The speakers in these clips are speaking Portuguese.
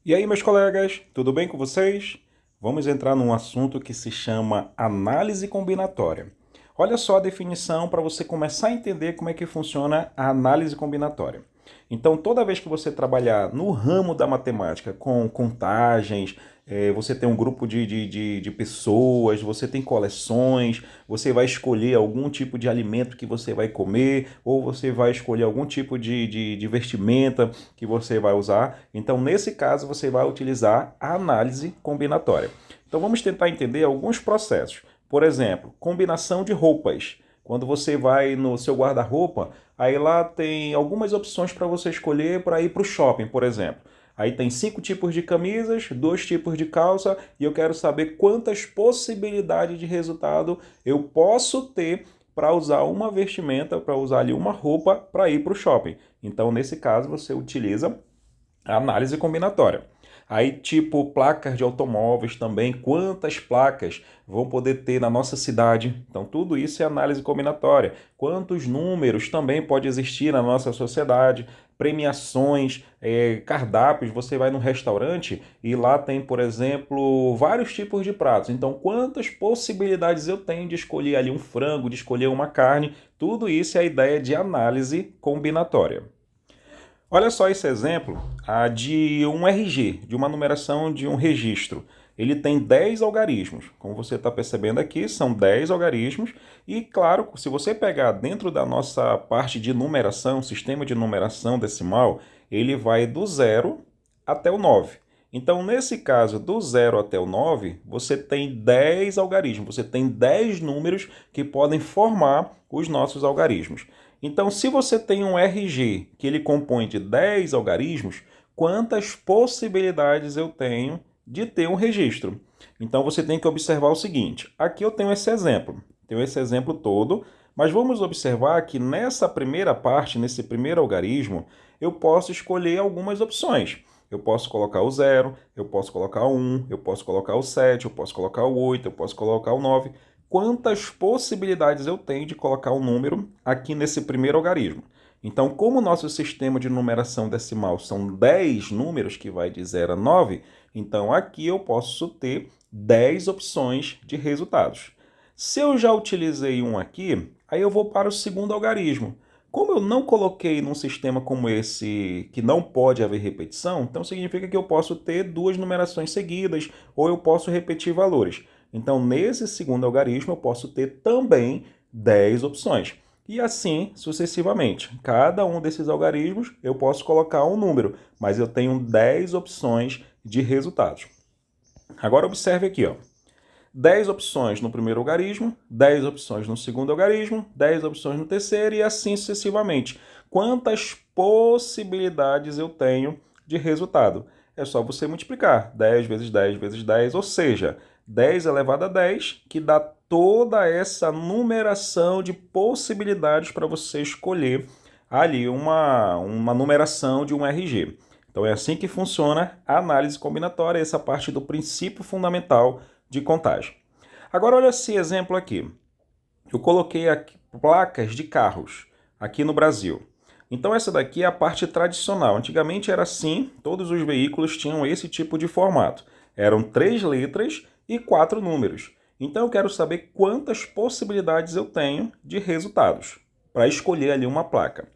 E aí, meus colegas, tudo bem com vocês? Vamos entrar num assunto que se chama análise combinatória. Olha só a definição para você começar a entender como é que funciona a análise combinatória. Então, toda vez que você trabalhar no ramo da matemática com contagens, você tem um grupo de pessoas, você tem coleções, você vai escolher algum tipo de alimento que você vai comer, ou você vai escolher algum tipo de vestimenta que você vai usar. Então, nesse caso, você vai utilizar a análise combinatória. Então, vamos tentar entender alguns processos. Por exemplo, combinação de roupas. Quando você vai no seu guarda-roupa, aí lá tem algumas opções para você escolher para ir para o shopping, por exemplo. Aí tem 5 tipos de camisas, 2 tipos de calça, e eu quero saber quantas possibilidades de resultado eu posso ter para usar uma vestimenta, para usar ali uma roupa para ir para o shopping. Então, nesse caso, você utiliza a análise combinatória. Aí, tipo, placas de automóveis também, quantas placas vão poder ter na nossa cidade? Então, tudo isso é análise combinatória. Quantos números também pode existir na nossa sociedade? Premiações, cardápios. Você vai num restaurante e lá tem, por exemplo, vários tipos de pratos. Então, quantas possibilidades eu tenho de escolher ali um frango, de escolher uma carne? Tudo isso é a ideia de análise combinatória. Olha só esse exemplo de um RG, de uma numeração de um registro. Ele tem 10 algarismos. Como você está percebendo aqui, são 10 algarismos. E, claro, se você pegar dentro da nossa parte de numeração, sistema de numeração decimal, ele vai do 0 até o 9. Então, nesse caso, do 0 até o 9, você tem 10 algarismos, você tem 10 números que podem formar os nossos algarismos. Então, se você tem um RG que ele compõe de 10 algarismos, quantas possibilidades eu tenho de ter um registro? Então, você tem que observar o seguinte. Aqui eu tenho esse exemplo todo, mas vamos observar que nessa primeira parte, nesse primeiro algarismo, eu posso escolher algumas opções. Eu posso colocar o 0, eu posso colocar o 1, eu posso colocar o 7, eu posso colocar o 8, eu posso colocar o 9. Quantas possibilidades eu tenho de colocar um número aqui nesse primeiro algarismo? Então, como o nosso sistema de numeração decimal são 10 números, que vai de 0 a 9, então aqui eu posso ter 10 opções de resultados. Se eu já utilizei um aqui, aí eu vou para o segundo algarismo. Como eu não coloquei num sistema como esse que não pode haver repetição, então significa que eu posso ter duas numerações seguidas ou eu posso repetir valores. Então, nesse segundo algarismo, eu posso ter também 10 opções. E assim sucessivamente. Cada um desses algarismos eu posso colocar um número, mas eu tenho 10 opções de resultados. Agora observe aqui, ó. 10 opções no primeiro algarismo, 10 opções no segundo algarismo, 10 opções no terceiro e assim sucessivamente. Quantas possibilidades eu tenho de resultado? É só você multiplicar 10 vezes 10 vezes 10, ou seja, 10 elevado a 10, que dá toda essa numeração de possibilidades para você escolher ali uma numeração de um RG. Então é assim que funciona a análise combinatória, essa parte do princípio fundamental de contagem. Agora olha esse exemplo aqui. Eu coloquei aqui placas de carros aqui no Brasil. Então essa daqui é a parte tradicional. Antigamente era assim, todos os veículos tinham esse tipo de formato. Eram 3 letras e 4 números. Então eu quero saber quantas possibilidades eu tenho de resultados para escolher ali uma placa.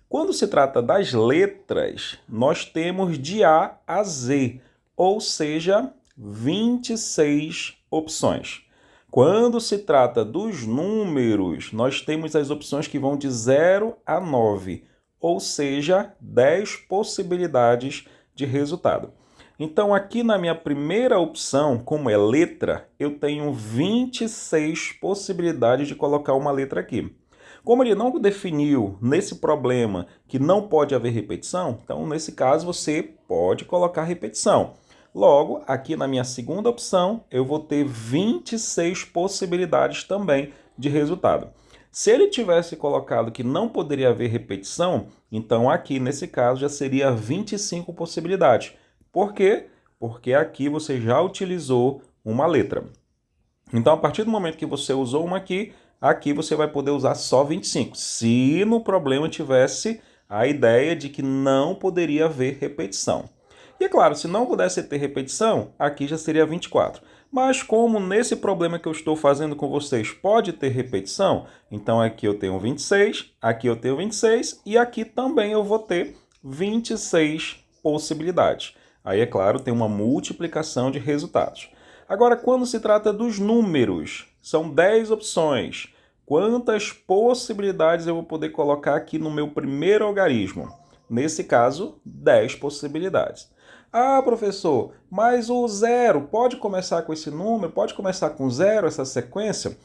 Quando se trata das letras, nós temos de A a Z, ou seja, 26 opções. Quando se trata dos números, nós temos as opções que vão de 0 a 9, ou seja, 10 possibilidades de resultado. Então, aqui na minha primeira opção, como é letra, eu tenho 26 possibilidades de colocar uma letra aqui. Como ele não definiu nesse problema que não pode haver repetição, então nesse caso você pode colocar repetição. Logo, aqui na minha segunda opção, eu vou ter 26 possibilidades também de resultado. Se ele tivesse colocado que não poderia haver repetição, então aqui nesse caso já seria 25 possibilidades. Por quê? Porque aqui você já utilizou uma letra. Então, a partir do momento que você usou uma aqui, aqui você vai poder usar só 25. Se no problema tivesse a ideia de que não poderia haver repetição. E é claro, se não pudesse ter repetição, aqui já seria 24. Mas como nesse problema que eu estou fazendo com vocês pode ter repetição, então aqui eu tenho 26, aqui eu tenho 26 e aqui também eu vou ter 26 possibilidades. Aí, é claro, tem uma multiplicação de resultados. Agora, quando se trata dos números, são 10 opções. Quantas possibilidades eu vou poder colocar aqui no meu primeiro algarismo? Nesse caso, 10 possibilidades. Ah, professor, mas o zero pode começar com esse número? Pode começar com zero essa sequência?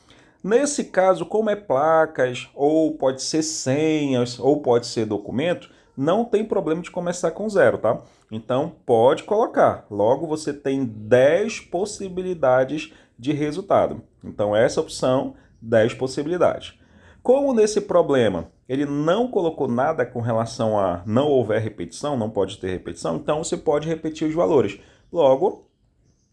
Nesse caso, como é placas, ou pode ser senhas, ou pode ser documento, não tem problema de começar com zero, tá? Então, pode colocar. Logo, você tem 10 possibilidades de resultado. Então, essa opção, 10 possibilidades. Como nesse problema ele não colocou nada com relação a não houver repetição, não pode ter repetição, então você pode repetir os valores. Logo,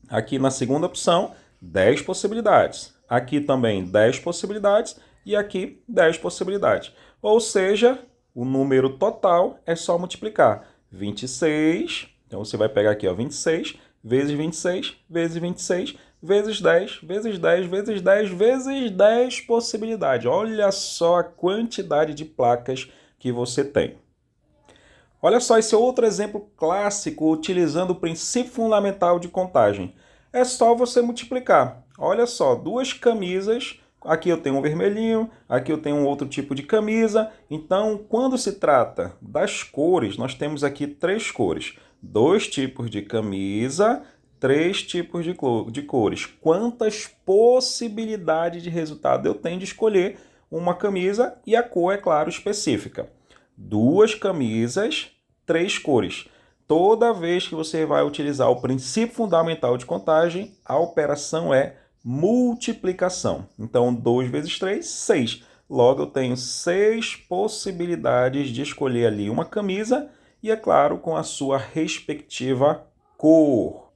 aqui na segunda opção, 10 possibilidades. Aqui também 10 possibilidades e aqui 10 possibilidades. Ou seja, o número total é só multiplicar. 26, então você vai pegar aqui, ó, 26 vezes 26 vezes 26 vezes 10, vezes 10, vezes 10, vezes 10 possibilidades. Olha só a quantidade de placas que você tem. Olha só esse outro exemplo clássico utilizando o princípio fundamental de contagem. É só você multiplicar. Olha só, duas camisas, aqui eu tenho um vermelhinho, aqui eu tenho um outro tipo de camisa. Então, quando se trata das cores, nós temos aqui 3 cores. 2 tipos de camisa, 3 tipos de cores. Quantas possibilidades de resultado eu tenho de escolher uma camisa e a cor, é claro, específica. 2 camisas, 3 cores. Toda vez que você vai utilizar o princípio fundamental de contagem, a operação é multiplicação. Então, 2 vezes 3, 6. Logo, eu tenho 6 possibilidades de escolher ali uma camisa e, é claro, com a sua respectiva cor.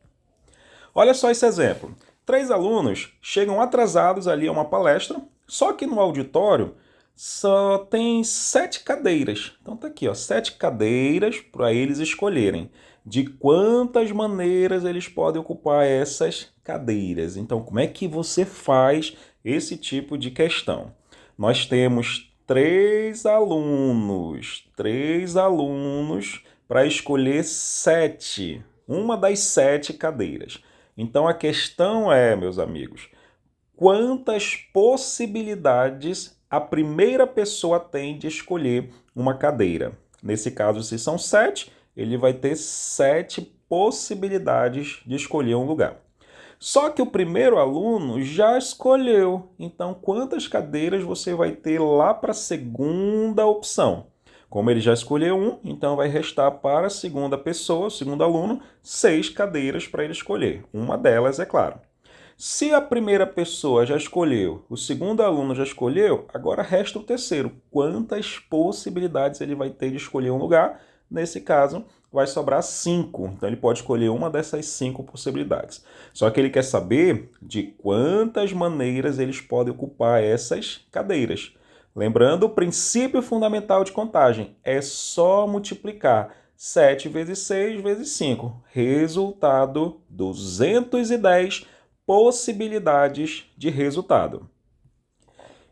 Olha só esse exemplo. 3 alunos chegam atrasados ali a uma palestra, só que no auditório só tem 7 cadeiras. Então tá aqui, ó, 7 cadeiras para eles escolherem de quantas maneiras eles podem ocupar essas cadeiras. Então, como é que você faz esse tipo de questão? Nós temos 3 alunos para escolher 7, uma das 7 cadeiras. Então, a questão é, meus amigos, quantas possibilidades a primeira pessoa tem de escolher uma cadeira? Nesse caso, se são 7, ele vai ter 7 possibilidades de escolher um lugar. Só que o primeiro aluno já escolheu. Então, quantas cadeiras você vai ter lá para a segunda opção? Como ele já escolheu um, então vai restar para a segunda pessoa, o segundo aluno, 6 cadeiras para ele escolher. Uma delas, é claro. Se a primeira pessoa já escolheu, o segundo aluno já escolheu, agora resta o terceiro. Quantas possibilidades ele vai ter de escolher um lugar? Nesse caso, vai sobrar 5. Então, ele pode escolher uma dessas 5 possibilidades. Só que ele quer saber de quantas maneiras eles podem ocupar essas cadeiras. Lembrando o princípio fundamental de contagem, é só multiplicar 7 vezes 6 vezes 5. Resultado, 210 possibilidades de resultado.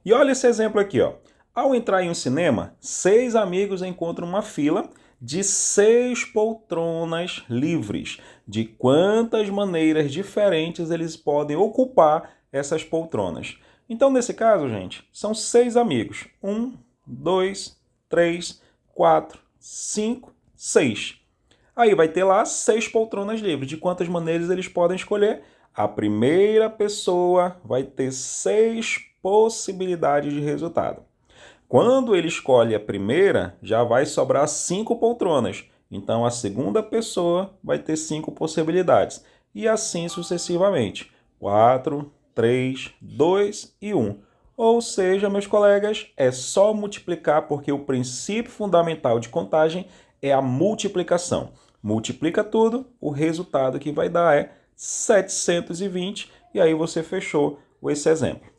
E olha esse exemplo aqui, ó. Ao entrar em um cinema, 6 amigos encontram uma fila de 6 poltronas livres. De quantas maneiras diferentes eles podem ocupar essas poltronas? Então, nesse caso, gente, são 6 amigos. 1, 2, 3, 4, 5, 6. Aí vai ter lá 6 poltronas livres. De quantas maneiras eles podem escolher? A primeira pessoa vai ter 6 possibilidades de resultado. Quando ele escolhe a primeira, já vai sobrar 5 poltronas. Então, a segunda pessoa vai ter 5 possibilidades. E assim sucessivamente. 4, 3, 2 e 1. Ou seja, meus colegas, é só multiplicar porque o princípio fundamental de contagem é a multiplicação. Multiplica tudo, o resultado que vai dar é 720 e aí você fechou esse exemplo.